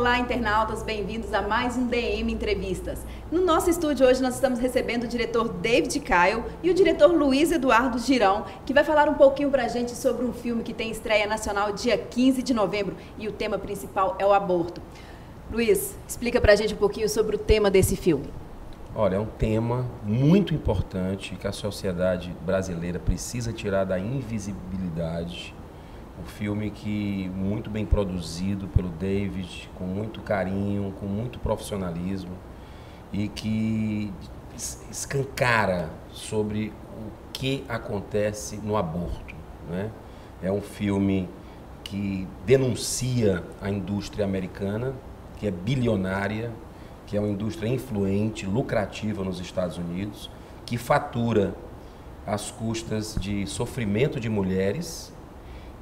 Olá, internautas, bem-vindos a mais um DM Entrevistas. No nosso estúdio hoje nós estamos recebendo o diretor David Kyle e o diretor Luiz Eduardo Girão, que vai falar um pouquinho pra gente sobre um filme que tem estreia nacional dia 15 de novembro e o tema principal é o aborto. Luiz, explica pra gente um pouquinho sobre o tema desse filme. Olha, é um tema muito importante que a sociedade brasileira precisa tirar da invisibilidade. Um filme que muito bem produzido pelo David, com muito carinho, com muito profissionalismo e que escancara sobre o que acontece no aborto, né? É um filme que denuncia a indústria americana, que é bilionária, que é uma indústria influente, lucrativa nos Estados Unidos, que fatura às custas de sofrimento de mulheres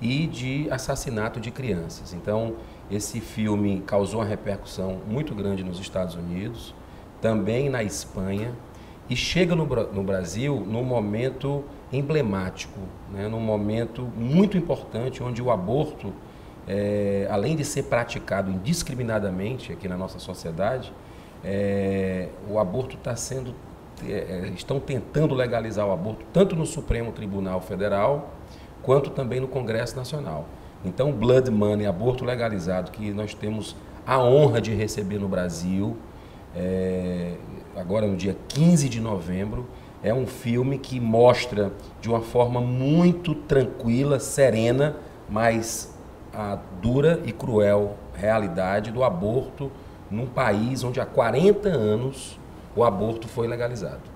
e de assassinato de crianças. Então, esse filme causou uma repercussão muito grande nos Estados Unidos, também na Espanha, e chega no Brasil num momento emblemático, né? Num momento muito importante, onde o aborto, além de ser praticado indiscriminadamente aqui na nossa sociedade, o aborto está sendo... estão tentando legalizar o aborto, tanto no Supremo Tribunal Federal, quanto também no Congresso Nacional. Então, o Blood Money, aborto legalizado, que nós temos a honra de receber no Brasil, agora no dia 15 de novembro, é um filme que mostra de uma forma muito tranquila, serena, mas a dura e cruel realidade do aborto num país onde há 40 anos o aborto foi legalizado.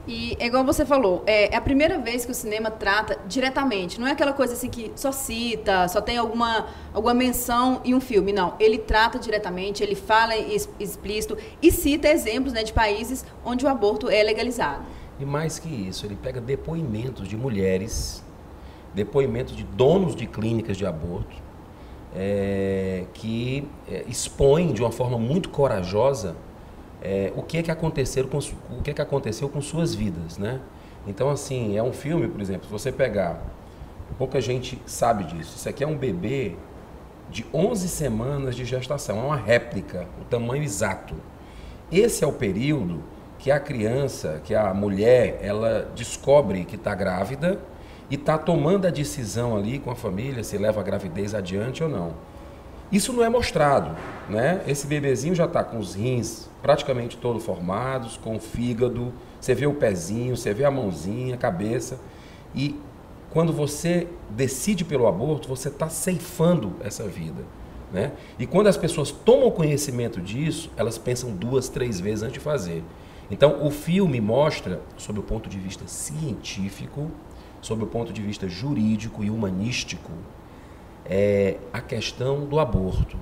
E é igual você falou, é a primeira vez que o cinema trata diretamente, não é aquela coisa assim que só cita, só tem alguma menção em um filme, não. Ele trata diretamente, ele fala explícito e cita exemplos, né, de países onde o aborto é legalizado. E mais que isso, ele pega depoimentos de mulheres, depoimentos de donos de clínicas de aborto, que expõem de uma forma muito corajosa o que aconteceu com suas vidas, né? Então, assim, é um filme, por exemplo, se você pegar, pouca gente sabe disso, isso aqui é um bebê de 11 semanas de gestação, é uma réplica, o tamanho exato. Esse é o período que a criança, que a mulher, ela descobre que está grávida e está tomando a decisão ali com a família se leva a gravidez adiante ou não. Isso não é mostrado, né? Esse bebezinho já está com os rins praticamente todos formados, com o fígado, você vê o pezinho, você vê a mãozinha, a cabeça. E quando você decide pelo aborto, você está ceifando essa vida, né? E quando as pessoas tomam conhecimento disso, elas pensam 2, 3 vezes antes de fazer. Então, o filme mostra, sob o ponto de vista científico, sob o ponto de vista jurídico e humanístico, a questão do aborto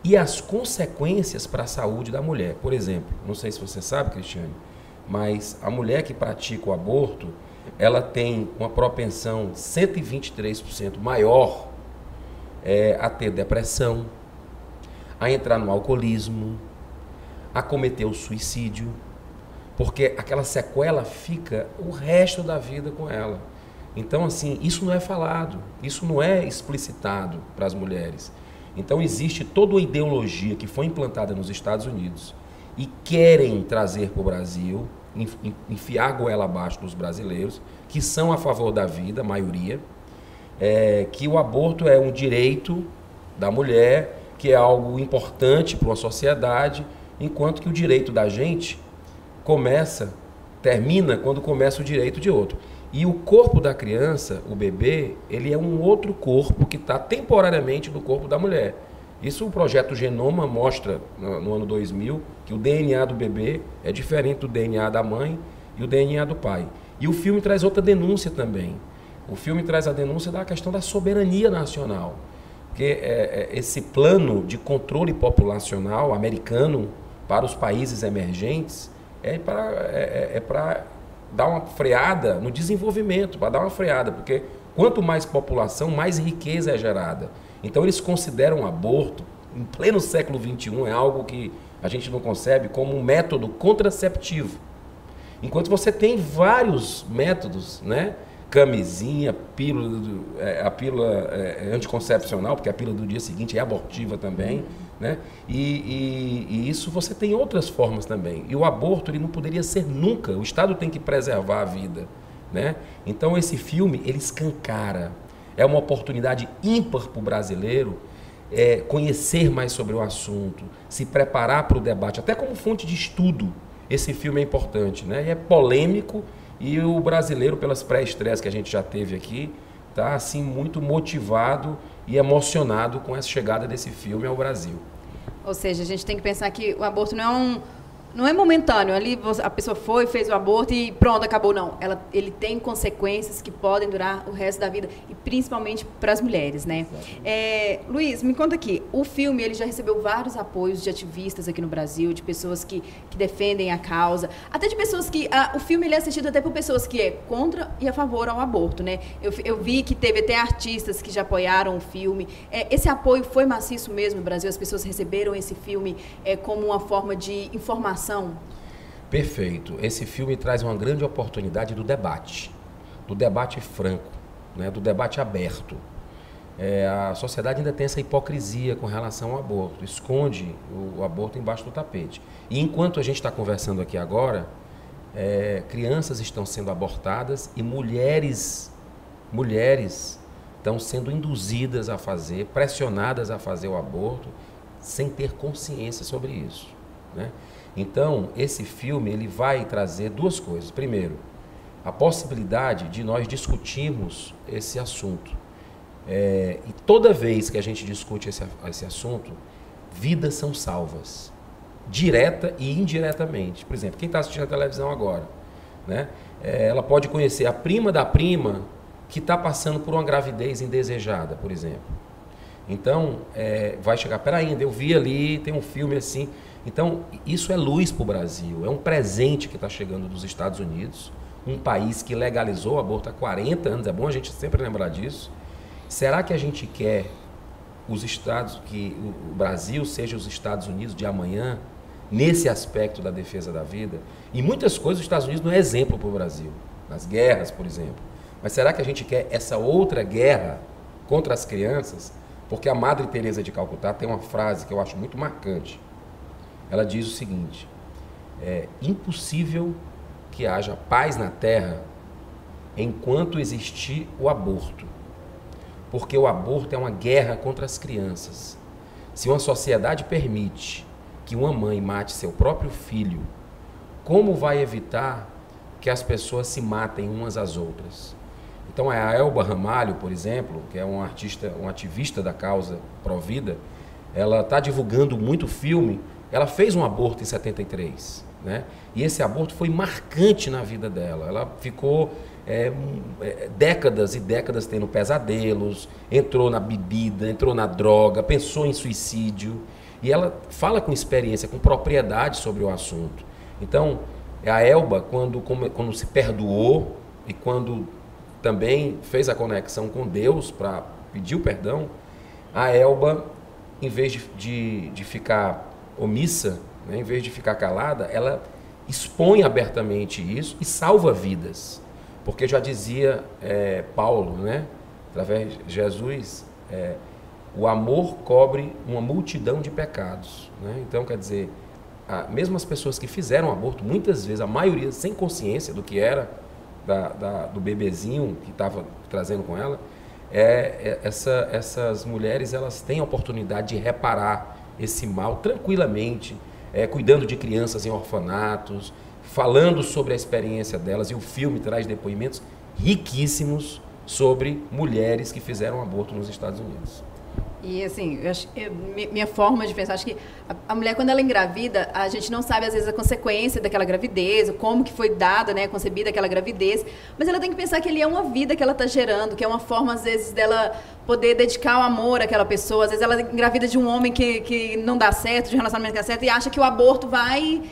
e as consequências para a saúde da mulher. Por exemplo, não sei se você sabe, Cristiane, mas a mulher que pratica o aborto, ela tem uma propensão 123% maior a ter depressão, a entrar no alcoolismo, a cometer o suicídio, porque aquela sequela fica o resto da vida com ela. Então, assim, isso não é falado, isso não é explicitado para as mulheres. Então, existe toda uma ideologia que foi implantada nos Estados Unidos e querem trazer para o Brasil, enfiar a goela abaixo dos brasileiros, que são a favor da vida, a maioria, que o aborto é um direito da mulher, que é algo importante para uma sociedade, enquanto que o direito da gente termina quando começa o direito de outro. E o corpo da criança, o bebê, ele é um outro corpo que está temporariamente no corpo da mulher. Isso o projeto Genoma mostra no ano 2000, que o DNA do bebê é diferente do DNA da mãe e o DNA do pai. E o filme traz outra denúncia também. O filme traz a denúncia da questão da soberania nacional. Porque esse plano de controle populacional americano para os países emergentes é para dar uma freada no desenvolvimento, para dar uma freada, porque quanto mais população, mais riqueza é gerada. Então eles consideram o aborto, em pleno século XXI, é algo que a gente não concebe como um método contraceptivo. Enquanto você tem vários métodos, né? Camisinha, a pílula anticoncepcional, porque a pílula do dia seguinte é abortiva também, né? E isso você tem outras formas também. E o aborto ele não poderia ser nunca. O Estado tem que preservar a vida, né? Então esse filme ele escancara. É uma oportunidade ímpar para o brasileiro conhecer mais sobre o assunto, se preparar para o debate, até como fonte de estudo. Esse filme é importante, né? E é polêmico e o brasileiro, pelas pré-estreias que a gente já teve aqui, está assim muito motivado e emocionado com essa chegada desse filme ao Brasil. Ou seja, a gente tem que pensar que o aborto não é momentâneo. Ali a pessoa fez o aborto e pronto, acabou. Não. Ele tem consequências que podem durar o resto da vida, e principalmente para as mulheres, né? Luiz, me conta aqui. O filme ele já recebeu vários apoios de ativistas aqui no Brasil, de pessoas que defendem a causa, até de pessoas que... o filme ele é assistido até por pessoas que é contra e a favor ao aborto, né? Eu vi que teve até artistas que já apoiaram o filme. Esse apoio foi maciço mesmo no Brasil? As pessoas receberam esse filme como uma forma de informação? Perfeito. Esse filme traz uma grande oportunidade do debate franco, né? Do debate aberto. A sociedade ainda tem essa hipocrisia com relação ao aborto, esconde o aborto embaixo do tapete. E enquanto a gente está conversando aqui agora, crianças estão sendo abortadas e mulheres estão sendo induzidas a fazer, pressionadas a fazer o aborto, sem ter consciência sobre isso, né? Então, esse filme ele vai trazer duas coisas. Primeiro, a possibilidade de nós discutirmos esse assunto. E toda vez que a gente discute esse assunto, vidas são salvas, direta e indiretamente. Por exemplo, quem está assistindo a televisão agora, né? Ela pode conhecer a prima da prima que está passando por uma gravidez indesejada, por exemplo. Então, vai chegar, peraí, eu vi ali, tem um filme assim... Então, isso é luz para o Brasil, é um presente que está chegando dos Estados Unidos, um país que legalizou o aborto há 40 anos, é bom a gente sempre lembrar disso. Será que a gente quer que o Brasil seja os Estados Unidos de amanhã, nesse aspecto da defesa da vida? E muitas coisas os Estados Unidos não é exemplo para o Brasil, nas guerras, por exemplo. Mas será que a gente quer essa outra guerra contra as crianças? Porque a Madre Teresa de Calcutá tem uma frase que eu acho muito marcante. Ela diz o seguinte: é impossível que haja paz na terra enquanto existir o aborto, porque o aborto é uma guerra contra as crianças. Se uma sociedade permite que uma mãe mate seu próprio filho, como vai evitar que as pessoas se matem umas às outras? Então a Elba Ramalho, por exemplo, que é uma ativista da causa pró-vida, ela está divulgando muito filme. Ela fez um aborto em 73, né? E esse aborto foi marcante na vida dela. Ela ficou décadas e décadas tendo pesadelos, entrou na bebida, entrou na droga, pensou em suicídio. E ela fala com experiência, com propriedade sobre o assunto. Então, a Elba, quando se perdoou e quando também fez a conexão com Deus para pedir o perdão, a Elba, em vez de ficar omissa, né, em vez de ficar calada, ela expõe abertamente isso e salva vidas. Porque já dizia Paulo, né, através de Jesus, o amor cobre uma multidão de pecados, né? Então, quer dizer, mesmo as pessoas que fizeram aborto, muitas vezes, a maioria sem consciência do que era do bebezinho que estava trazendo com ela, essas mulheres elas têm a oportunidade de reparar esse mal tranquilamente, cuidando de crianças em orfanatos, falando sobre a experiência delas, e o filme traz depoimentos riquíssimos sobre mulheres que fizeram aborto nos Estados Unidos. E assim, minha forma de pensar, acho que a mulher, quando ela engravida, a gente não sabe às vezes a consequência daquela gravidez, como que foi dada, né, concebida aquela gravidez, mas ela tem que pensar que ali é uma vida que ela está gerando, que é uma forma às vezes dela poder dedicar o amor àquela pessoa. Às vezes ela engravida de um homem que não dá certo, de um relacionamento que dá certo, e acha que o aborto vai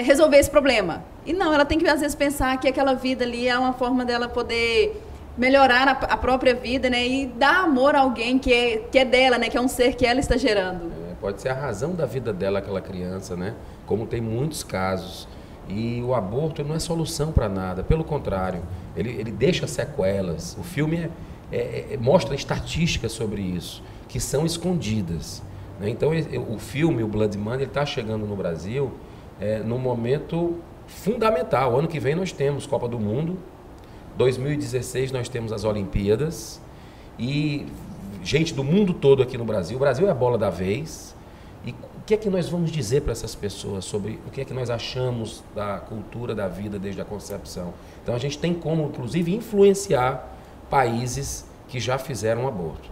resolver esse problema. E não, ela tem que às vezes pensar que aquela vida ali é uma forma dela poder melhorar a própria vida, né, e dar amor a alguém que é dela, né, que é um ser que ela está gerando. Pode ser a razão da vida dela, aquela criança, né, como tem muitos casos. E o aborto não é solução para nada, pelo contrário, ele deixa sequelas. O filme mostra estatísticas sobre isso, que são escondidas. né? Então o filme, o Blood Money, ele está chegando no Brasil num momento fundamental. Ano que vem nós temos Copa do Mundo, 2016 nós temos as Olimpíadas e gente do mundo todo aqui no Brasil. O Brasil é a bola da vez. E o que é que nós vamos dizer para essas pessoas sobre o que é que nós achamos da cultura da vida desde a concepção? Então a gente tem como, inclusive, influenciar países que já fizeram aborto.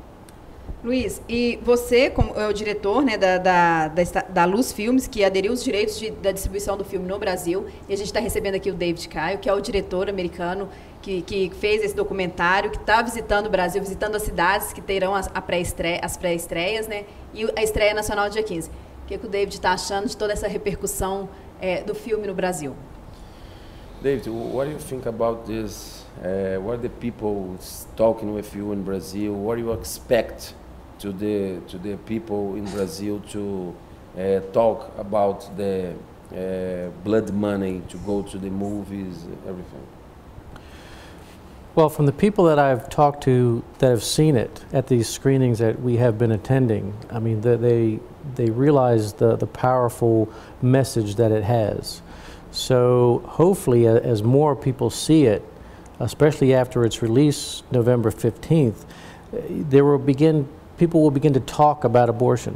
Luiz, e você, como é o diretor, né, da Luz Filmes, que aderiu os direitos da distribuição do filme no Brasil, e a gente está recebendo aqui o David Caio, que é o diretor americano que fez esse documentário, que está visitando o Brasil, visitando as cidades que terão as pré-estreias, né, e a estreia nacional dia 15. O que o David está achando de toda essa repercussão do filme no Brasil? David, what do you think about this? What are the people talking with you in Brazil? What do you expect to the people in Brazil to talk about the blood money, to go to the movies, everything? Well, from the people that I've talked to that have seen it at these screenings that we have been attending, I mean, they realize the powerful message that it has. So hopefully, as more people see it, especially after its release November 15th, people will begin to talk about abortion.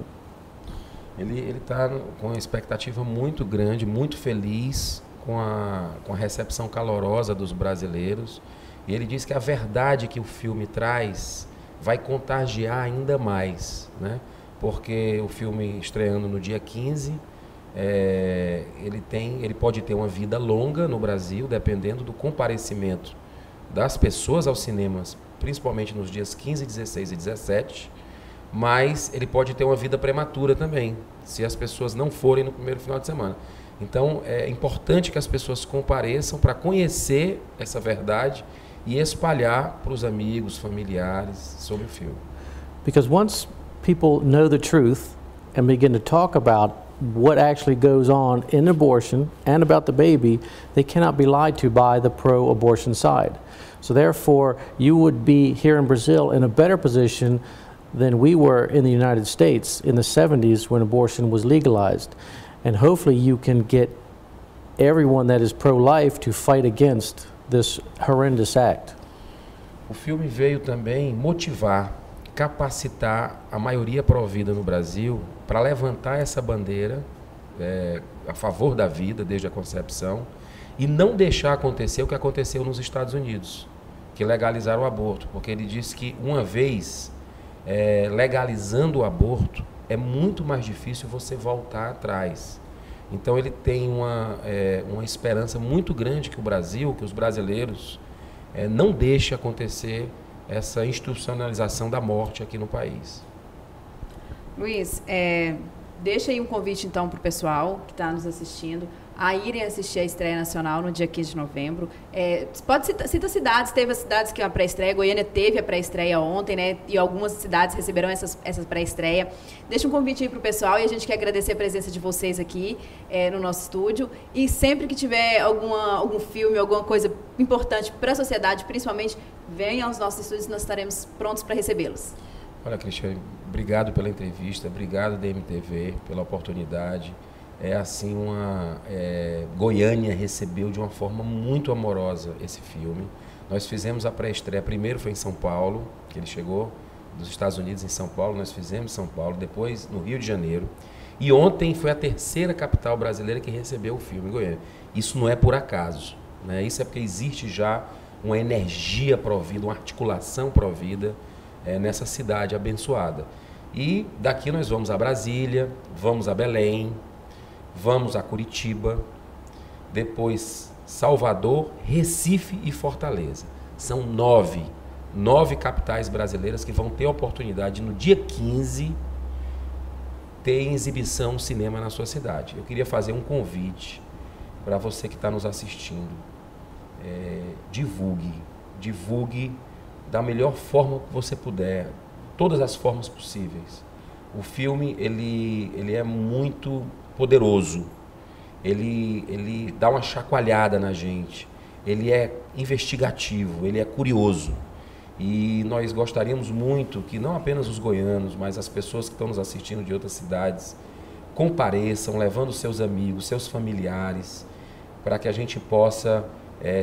Ele está com uma expectativa muito grande, muito feliz com a recepção calorosa dos brasileiros. E ele diz que a verdade que o filme traz vai contagiar ainda mais, né? Porque o filme estreando no dia 15, ele pode ter uma vida longa no Brasil, dependendo do comparecimento das pessoas aos cinemas, principalmente nos dias 15, 16 e 17, mas ele pode ter uma vida prematura também, se as pessoas não forem no primeiro final de semana. Então, é importante que as pessoas compareçam para conhecer essa verdade e espalhar para os amigos, familiares sobre o filme. Because once people know the truth and begin to talk about what actually goes on in abortion and about the baby, they cannot be lied to by the pro-abortion side. So therefore, you would be here in Brazil in a better position than we were in the United States in the 70s when abortion was legalized. And hopefully you can get everyone that is pro-life to fight against this horrendous act. O filme veio também motivar, capacitar a maioria pró-vida no Brasil para levantar essa bandeira a favor da vida desde a concepção e não deixar acontecer o que aconteceu nos Estados Unidos, que legalizaram o aborto, porque ele disse que uma vez legalizando o aborto é muito mais difícil você voltar atrás. Então ele tem uma esperança muito grande que o Brasil, que os brasileiros não deixem acontecer essa institucionalização da morte aqui no país. Luiz, deixa aí um convite então para o pessoal que está nos assistindo a irem assistir a estreia nacional no dia 15 de novembro. Cita cidades, teve as cidades que a pré-estreia, Goiânia teve a pré-estreia ontem, né? E algumas cidades receberão essa pré-estreia. Deixa um convite aí para o pessoal e a gente quer agradecer a presença de vocês aqui no nosso estúdio. E sempre que tiver algum filme, alguma coisa importante para a sociedade, principalmente, venham aos nossos estúdios, nós estaremos prontos para recebê-los. Olha, Cristiane, obrigado pela entrevista, obrigado DMTV pela oportunidade. Goiânia recebeu de uma forma muito amorosa esse filme. Nós fizemos a pré-estreia, primeiro foi em São Paulo, que ele chegou dos Estados Unidos em São Paulo, nós fizemos em São Paulo, depois no Rio de Janeiro. E ontem foi a terceira capital brasileira que recebeu o filme, em Goiânia. Isso não é por acaso, né? Isso é porque existe já uma energia pró-vida, uma articulação pró-vida nessa cidade abençoada. E daqui nós vamos a Brasília, vamos a Belém, vamos a Curitiba, depois Salvador, Recife e Fortaleza. São nove capitais brasileiras que vão ter a oportunidade de, no dia 15, ter exibição cinema na sua cidade. Eu queria fazer um convite para você que está nos assistindo. Divulgue da melhor forma que você puder, todas as formas possíveis. O filme ele é muito poderoso, ele dá uma chacoalhada na gente, ele é investigativo, ele é curioso E nós gostaríamos muito que não apenas os goianos, mas as pessoas que estão nos assistindo de outras cidades compareçam, levando seus amigos, seus familiares, para que a gente possa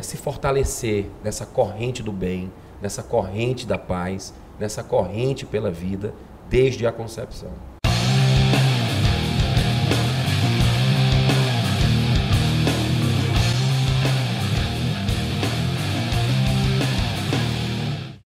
se fortalecer nessa corrente do bem, nessa corrente da paz, nessa corrente pela vida, desde a concepção.